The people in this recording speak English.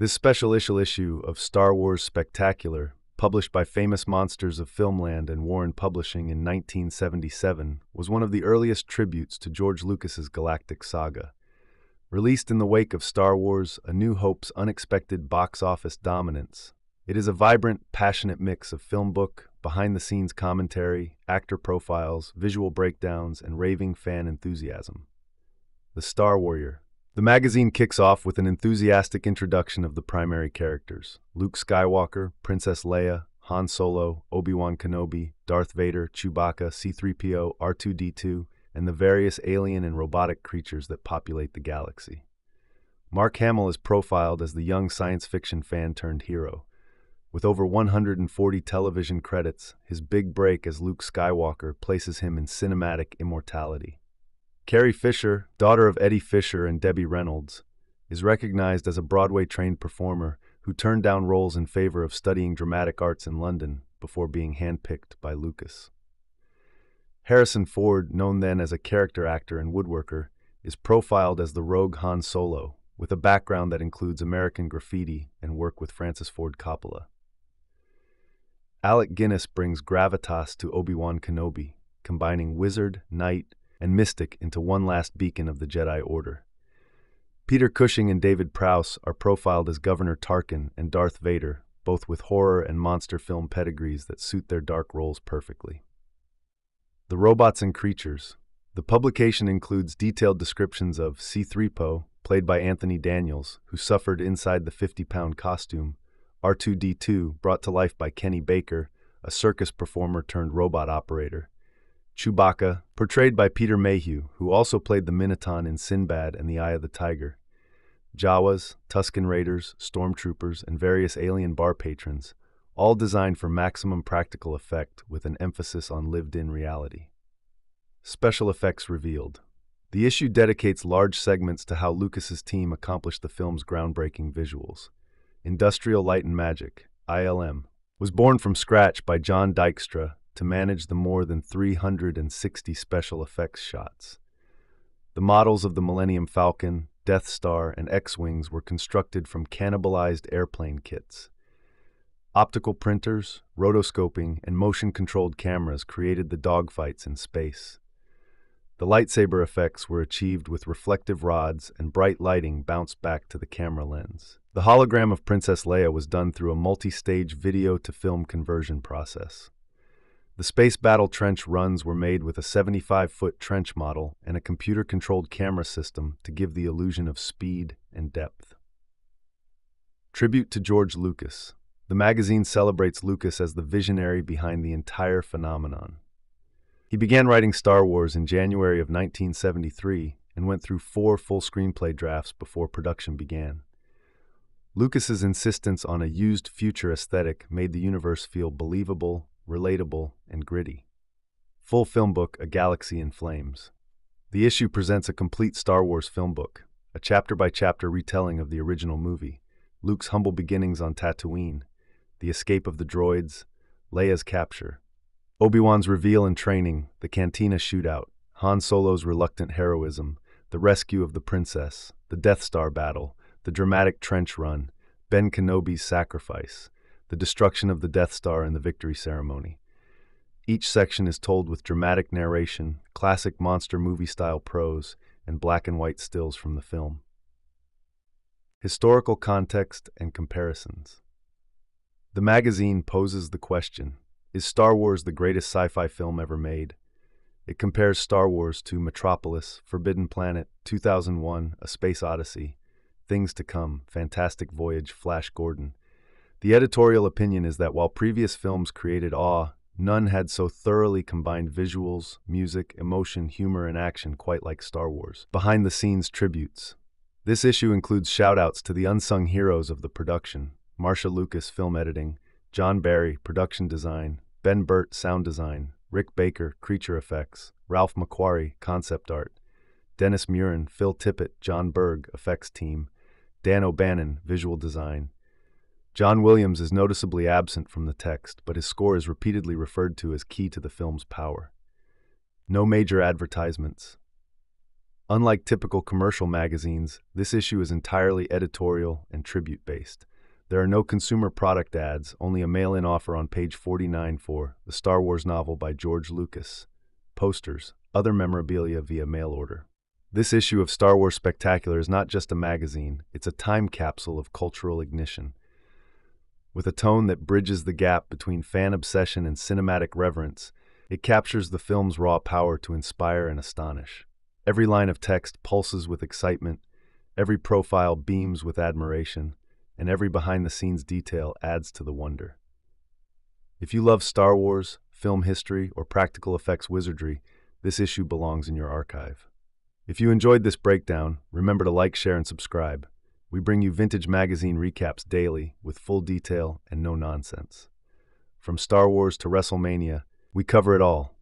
This special issue of Star Wars Spectacular, published by Famous Monsters of Filmland and Warren Publishing in 1977, was one of the earliest tributes to George Lucas's galactic saga. Released in the wake of Star Wars: A New Hope's unexpected box office dominance, it is a vibrant, passionate mix of film book, behind-the-scenes commentary, actor profiles, visual breakdowns, and raving fan enthusiasm. The Star Warrior. The magazine kicks off with an enthusiastic introduction of the primary characters: Luke Skywalker, Princess Leia, Han Solo, Obi-Wan Kenobi, Darth Vader, Chewbacca, C-3PO, R2-D2, and the various alien and robotic creatures that populate the galaxy. Mark Hamill is profiled as the young science fiction fan-turned-hero. With over 140 television credits, his big break as Luke Skywalker places him in cinematic immortality. Carrie Fisher, daughter of Eddie Fisher and Debbie Reynolds, is recognized as a Broadway-trained performer who turned down roles in favor of studying dramatic arts in London before being handpicked by Lucas. Harrison Ford, known then as a character actor and woodworker, is profiled as the rogue Han Solo, with a background that includes American Graffiti and work with Francis Ford Coppola. Alec Guinness brings gravitas to Obi-Wan Kenobi, combining wizard, knight, and mystic into one last beacon of the Jedi Order. Peter Cushing and David Prowse are profiled as Governor Tarkin and Darth Vader, both with horror and monster film pedigrees that suit their dark roles perfectly. The Robots and Creatures. The publication includes detailed descriptions of C-3PO, played by Anthony Daniels, who suffered inside the 50-pound costume, R2-D2, brought to life by Kenny Baker, a circus performer turned robot operator, Chewbacca, portrayed by Peter Mayhew, who also played the Minotaur in Sinbad and the Eye of the Tiger, Jawas, Tusken Raiders, stormtroopers, and various alien bar patrons, all designed for maximum practical effect with an emphasis on lived-in reality. Special effects revealed. The issue dedicates large segments to how Lucas's team accomplished the film's groundbreaking visuals. Industrial Light and Magic, ILM, was born from scratch by John Dykstra to manage the more than 360 special effects shots. The models of the Millennium Falcon, Death Star, and X-Wings were constructed from cannibalized airplane kits. Optical printers, rotoscoping, and motion-controlled cameras created the dogfights in space. The lightsaber effects were achieved with reflective rods, and bright lighting bounced back to the camera lens. The hologram of Princess Leia was done through a multi-stage video-to-film conversion process. The space battle trench runs were made with a 75-foot trench model and a computer-controlled camera system to give the illusion of speed and depth. Tribute to George Lucas. The magazine celebrates Lucas as the visionary behind the entire phenomenon. He began writing Star Wars in January of 1973 and went through 4 full screenplay drafts before production began. Lucas's insistence on a used future aesthetic made the universe feel believable, relatable, and gritty. Full film book, A Galaxy in Flames. The issue presents a complete Star Wars film book, a chapter-by-chapter retelling of the original movie, Luke's humble beginnings on Tatooine, the escape of the droids, Leia's capture, Obi-Wan's reveal and training, the Cantina shootout, Han Solo's reluctant heroism, the rescue of the princess, the Death Star battle, the dramatic trench run, Ben Kenobi's sacrifice, the destruction of the Death Star and the victory ceremony. Each section is told with dramatic narration, classic monster movie-style prose, and black and white stills from the film. Historical context and comparisons. The magazine poses the question, is Star Wars the greatest sci-fi film ever made? It compares Star Wars to Metropolis, Forbidden Planet, 2001, A Space Odyssey, Things to Come, Fantastic Voyage, Flash Gordon. The editorial opinion is that while previous films created awe, none had so thoroughly combined visuals, music, emotion, humor, and action quite like Star Wars. Behind-the-scenes tributes. This issue includes shout-outs to the unsung heroes of the production: Marcia Lucas, film editing; John Barry, production design; Ben Burt, sound design; Rick Baker, creature effects; Ralph McQuarrie, concept art; Dennis Murin, Phil Tippett, John Berg, effects team; Dan O'Bannon, visual design. John Williams is noticeably absent from the text, but his score is repeatedly referred to as key to the film's power. No major advertisements. Unlike typical commercial magazines, this issue is entirely editorial and tribute-based. There are no consumer product ads, only a mail-in offer on page 49 for the Star Wars novel by George Lucas, posters, other memorabilia via mail order. This issue of Star Wars Spectacular is not just a magazine, it's a time capsule of cultural ignition. With a tone that bridges the gap between fan obsession and cinematic reverence, it captures the film's raw power to inspire and astonish. Every line of text pulses with excitement, every profile beams with admiration, and every behind-the-scenes detail adds to the wonder. If you love Star Wars, film history, or practical effects wizardry, this issue belongs in your archive. If you enjoyed this breakdown, remember to like, share, and subscribe. We bring you vintage magazine recaps daily with full detail and no nonsense. From Star Wars to WrestleMania, we cover it all.